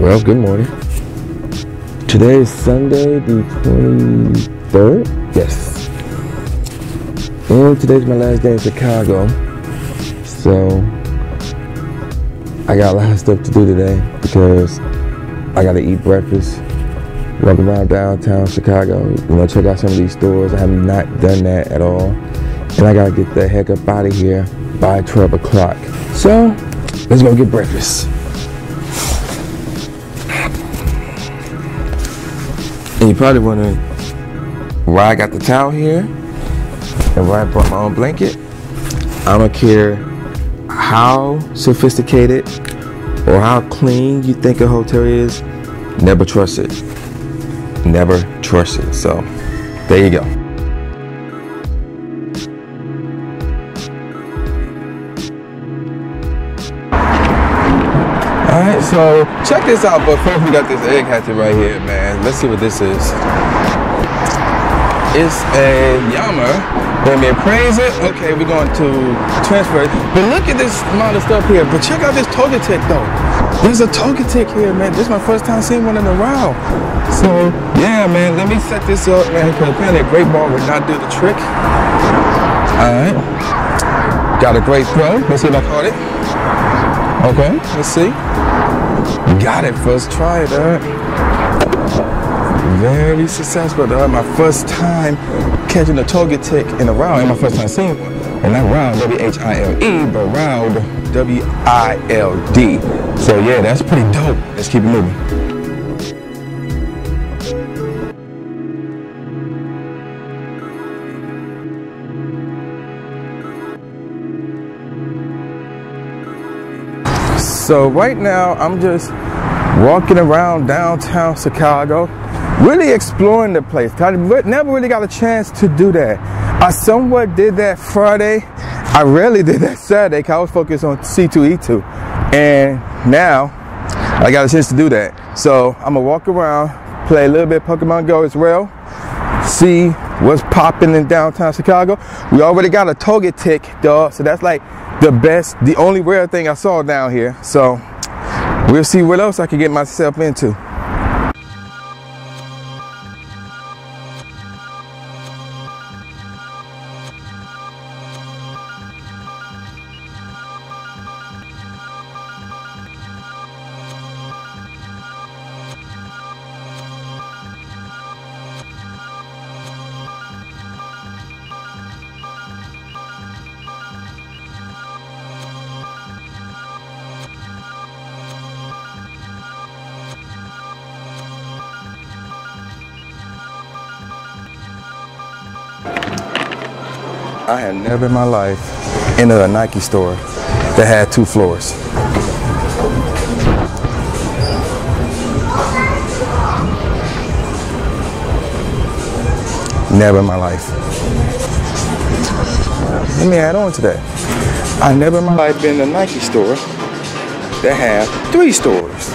Well, good morning. Today is Sunday the 23rd. Yes. And today's my last day in Chicago. So I got a lot of stuff to do today because I got to eat breakfast, walk around downtown Chicago, check out some of these stores. I have not done that at all. And I got to get the heck up out of here by 12 o'clock. So let's go get breakfast. And you're probably wondering why I got the towel here and why I brought my own blanket. I don't care how sophisticated or how clean you think a hotel is, never trust it. Never trust it. So there you go. Alright, so check this out, but first we got this egg hatchet right here, man. Let's see what this is. It's a Yammer. Let me appraise it. Okay, we're going to transfer it. But look at this amount of stuff here. But check out this Togetic though. There's a Togetic here, man. This is my first time seeing one in a while. So yeah, man, let me set this up, man, because apparently a great ball would not do the trick. Alright. Got a great throw. Let's see if I caught it. Okay, let's see. Got it first try, dog. Very successful, dog. My first time catching a Togetic in a round, and my first time seeing one. And not round, W-H-I-L-E, but round, W-I-L-D. So yeah, that's pretty dope. Let's keep it moving. So right now, I'm just walking around downtown Chicago, really exploring the place. I never really got a chance to do that. I somewhat did that Friday. I rarely did that Saturday because I was focused on C2E2. And now, I got a chance to do that. So I'm gonna walk around, play a little bit of Pokemon Go as well, see what's popping in downtown Chicago. We already got a Togetic, dog, so that's like the only rare thing I saw down here. So we'll see what else I can get myself into. I had never in my life entered a Nike store that had 2 floors. Never in my life. Let me add on to that. I never in my life been in a Nike store that had 3 stores.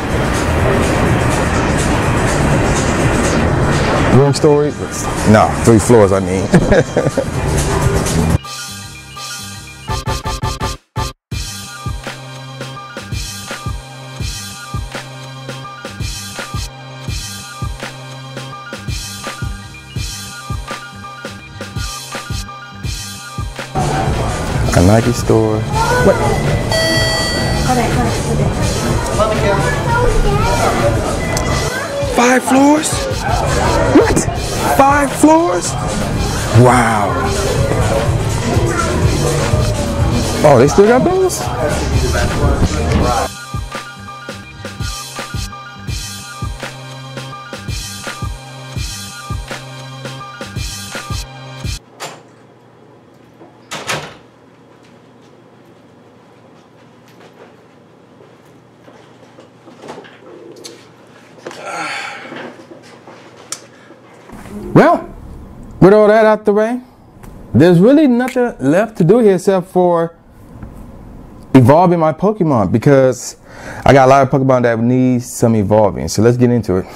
3 stories? No, 3 floors I mean. A Nike store. What? 5 floors? What? 5 floors? Wow. Oh, they still got those? Well, with all that out the way, there's really nothing left to do here except for evolving my Pokemon, because I got a lot of Pokemon that need some evolving. So let's get into it.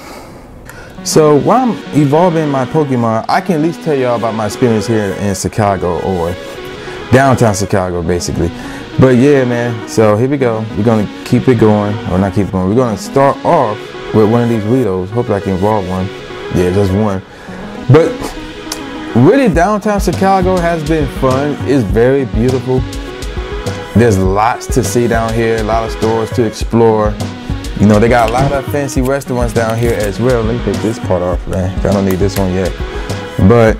So while I'm evolving my Pokemon, I can at least tell y'all about my experience here in Chicago, or downtown Chicago, basically. But yeah, man, so here we go. We're gonna keep it going, or not keep it going. We're gonna start off with one of these Ritos. Hopefully I can involve one. Yeah, just one. But really, downtown Chicago has been fun. It's very beautiful. There's lots to see down here, a lot of stores to explore. You know, they got a lot of fancy restaurants down here as well. Let me take this part off, man. I don't need this one yet. But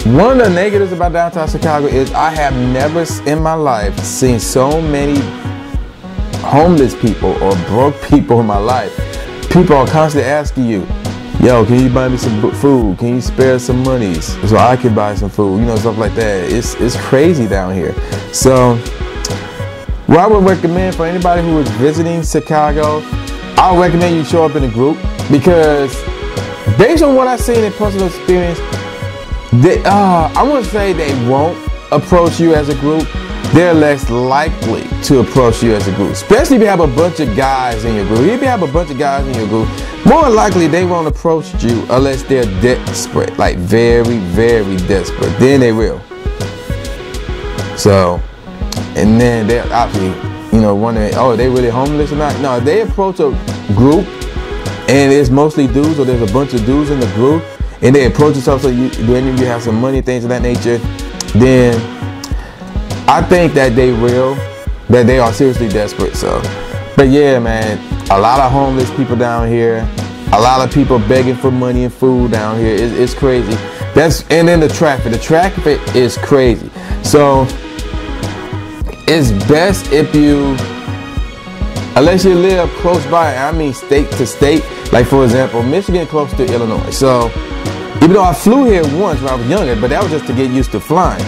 one of the negatives about downtown Chicago is I have never in my life seen so many homeless people or broke people in my life. People are constantly asking you, yo, can you buy me some food? Can you spare some monies so I can buy some food? You know, stuff like that. It's crazy down here. So what I would recommend for anybody who is visiting Chicago, I would recommend you show up in a group, because based on what I've seen in personal experience, I wouldn't say they won't approach you as a group. They're less likely to approach you as a group, especially if you have a bunch of guys in your group. If you have a bunch of guys in your group, more likely they won't approach you unless they're desperate, like very, very desperate. Then they will. So, and then they're obviously, you know, wondering, oh, are they really homeless or not? No, they approach a group and it's mostly dudes, or there's a bunch of dudes in the group, and they approach yourself, so do any of you have some money, things of that nature, then I think that they are seriously desperate. So, but yeah, man, a lot of homeless people down here, a lot of people begging for money and food down here. It's crazy. And then the traffic is crazy. So it's best if you, unless you live close by, I mean state to state, like for example, Michigan close to Illinois. So even though I flew here once when I was younger, but that was just to get used to flying,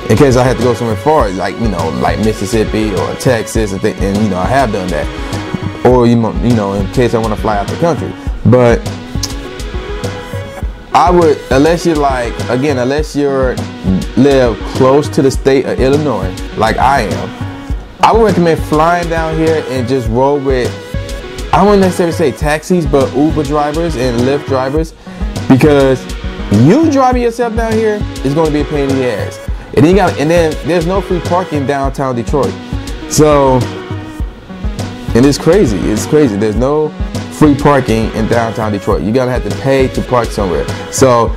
in case I had to go somewhere far, like, you know, like Mississippi or Texas, and you know, I have done that. Or, you know, in case I want to fly out the country. But I would, unless you're live close to the state of Illinois, like I am, I would recommend flying down here and just roll with, I wouldn't necessarily say taxis, but Uber drivers and Lyft drivers, because you driving yourself down here is going to be a pain in the ass. And then there's no free parking downtown Detroit. So, and it's crazy. It's crazy. There's no free parking in downtown Detroit. You're gonna have to pay to park somewhere. So,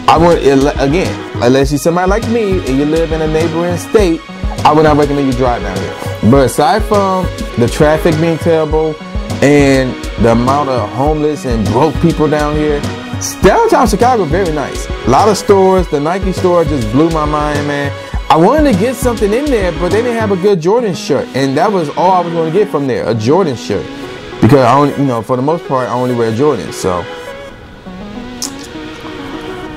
I would, again, unless you're somebody like me and you live in a neighboring state, I would not recommend you drive down here. But aside from the traffic being terrible and the amount of homeless and broke people down here, downtown Chicago, very nice. A lot of stores. The Nike store just blew my mind, man. I wanted to get something in there, but they didn't have a good Jordan shirt, and that was all I was going to get from there, a Jordan shirt, because I only, you know, for the most part, I only wear Jordans. So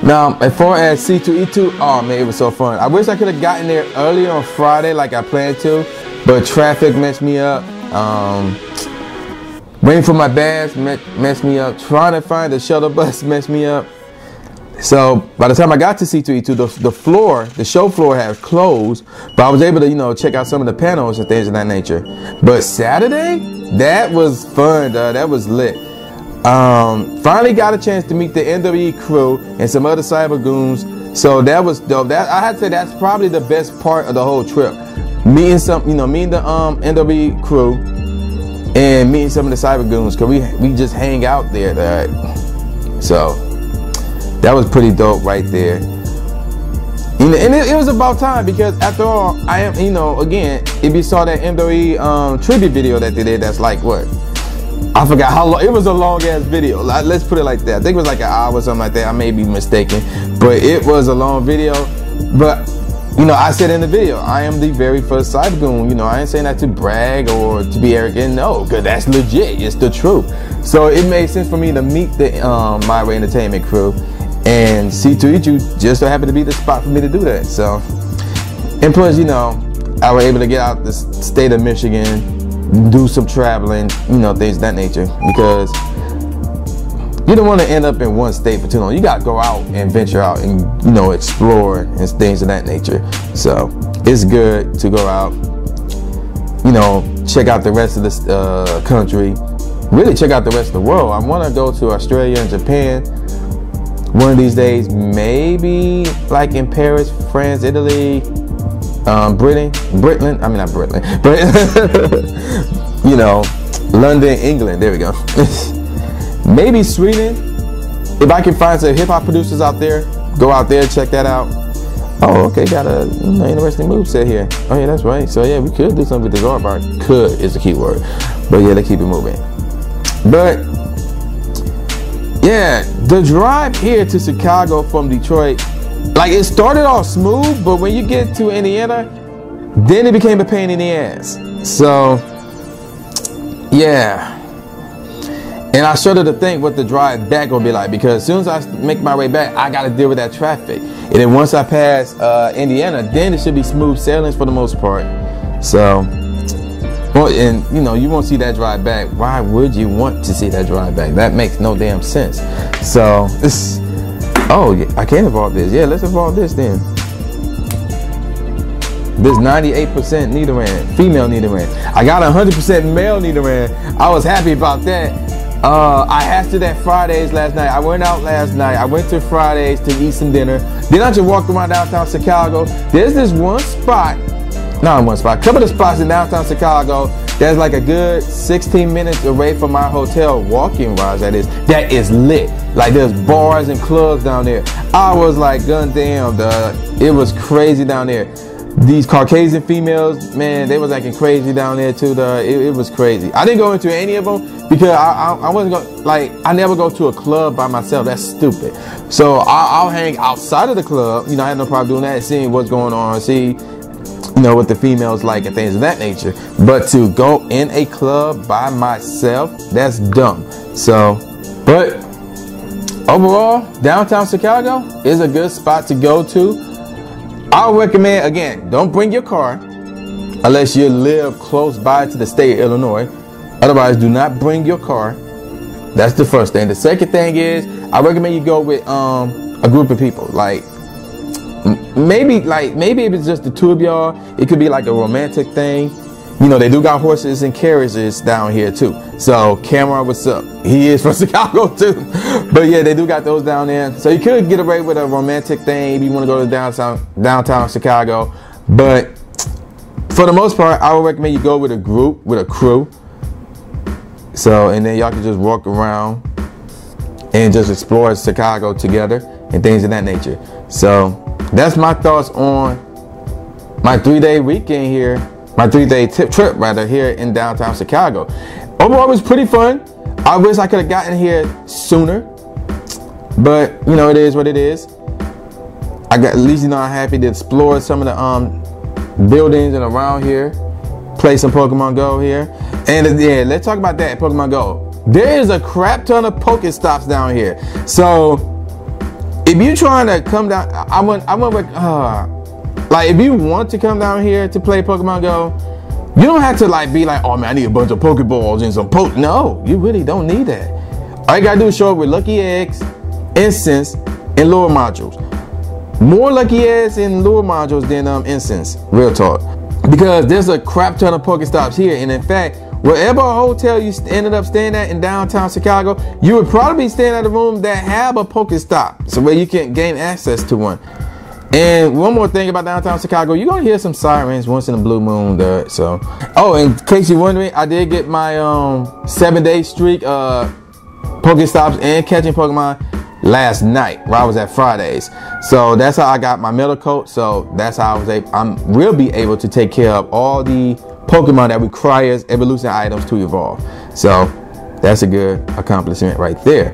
now, as far as C2E2, oh man, it was so fun. I wish I could have gotten there earlier on Friday, like I planned to, but traffic messed me up. Waiting for my bags messed me up. Trying to find the shuttle bus messed me up. So by the time I got to C2E2, the show floor had closed, but I was able to, you know, check out some of the panels and things of that nature. But Saturday, that was fun, dog. That was lit. Finally got a chance to meet the NWE crew and some other cyber goons. So that was dope. I had to say that's probably the best part of the whole trip. Meeting the NWE crew and meeting some of the cyber goons, because we just hang out there. So that was pretty dope right there. And it was about time, because after all, I am, you know, again, if you saw that NWE tribute video that they did, that's like what? I forgot how long. It was a long ass video. Let's put it like that. I think it was like an hour or something like that. I may be mistaken, but it was a long video. But you know, I said in the video, I am the very first cyber goon. You know, I ain't saying that to brag or to be arrogant. No, because that's legit. It's the truth. So it made sense for me to meet the My Way Entertainment crew, and C2E2 just so happened to be the spot for me to do that. So, and plus, you know, I was able to get out the state of Michigan, do some traveling, you know, things of that nature, because you don't want to end up in one state for too long. You got to go out and venture out and, you know, explore and things of that nature. So it's good to go out, you know, check out the rest of the country, really check out the rest of the world. I want to go to Australia and Japan one of these days, maybe like in Paris, France, Italy, Britain, I mean not Britain, but you know, London, England. There we go. Maybe Sweden. If I can find some hip hop producers out there, go out there, check that out. Oh, okay, got a interesting move set here. Oh yeah, that's right. So yeah, we could do something with the guard bar. Could is the key word. But yeah, let's keep it moving. But yeah, the drive here to Chicago from Detroit, like it started off smooth, but when you get to Indiana, then it became a pain in the ass. So yeah. And I shudder to think what the drive back gonna be like, because as soon as I make my way back, I gotta deal with that traffic. And then once I pass Indiana, then it should be smooth sailings for the most part. So, well, and you know, you won't see that drive back. Why would you want to see that drive back? That makes no damn sense. So, this, oh, I can't evolve this. Yeah, let's evolve this then. This 98% Nidoran, female Nidoran. I got 100% male Nidoran. I was happy about that. I hatched it at Fridays last night. I went out last night. I went to Fridays to eat some dinner. Then I just walked around downtown Chicago. There's this one spot, not one spot, a couple of spots in downtown Chicago that's like a good 16 minutes away from my hotel, walking wise that is lit. Like there's bars and clubs down there. I was like, gun damn, it was crazy down there. These Caucasian females, man, they was acting crazy down there too. It was crazy. I didn't go into any of them because I wasn't going, like, I never go to a club by myself. That's stupid. So I'll hang outside of the club. You know, I had no problem doing that, seeing what's going on, see, you know, what the females like and things of that nature. But to go in a club by myself, that's dumb. So, but overall, downtown Chicago is a good spot to go to. I would recommend, again, don't bring your car unless you live close by to the state of Illinois. Otherwise, do not bring your car. That's the first thing. The second thing is, I recommend you go with a group of people. Like maybe if it's just the two of y'all, it could be like a romantic thing. You know, they do got horses and carriages down here too. So Cameron, what's up? He is from Chicago too. But yeah, they do got those down there. So you could get away with a romantic thing if you want to go to downtown Chicago. But for the most part, I would recommend you go with a group, with a crew. So, and then y'all can just walk around and just explore Chicago together and things of that nature. So that's my thoughts on my 3-day weekend here. My 3-day trip rather here in downtown Chicago. Overall, it was pretty fun. I wish I could have gotten here sooner, but you know, it is what it is. At least, you know, I'm happy to explore some of the buildings and around here, play some Pokemon Go here. And yeah, let's talk about that, Pokemon Go. There is a crap ton of Pokestops down here. So if you're trying to come down, like if you want to come down here to play Pokemon Go, you don't have to like be like, oh man, I need a bunch of Pokeballs and some No, you really don't need that. All you gotta do is show up with Lucky Eggs, Incense, and Lure Modules. More Lucky Eggs and Lure Modules than Incense, real talk. Because there's a crap ton of Pokestops here, and in fact, wherever a hotel you ended up staying at in downtown Chicago, you would probably be staying at a room that have a Pokestop, so where you can gain access to one. And one more thing about downtown Chicago, you're gonna hear some sirens once in a blue moon there. So, oh, in case you're wondering, I did get my 7-day streak Pokestops and catching Pokemon last night while I was at Fridays. So that's how I got my metal coat. So that's how I will be able to take care of all the Pokemon that requires evolution items to evolve. So that's a good accomplishment right there.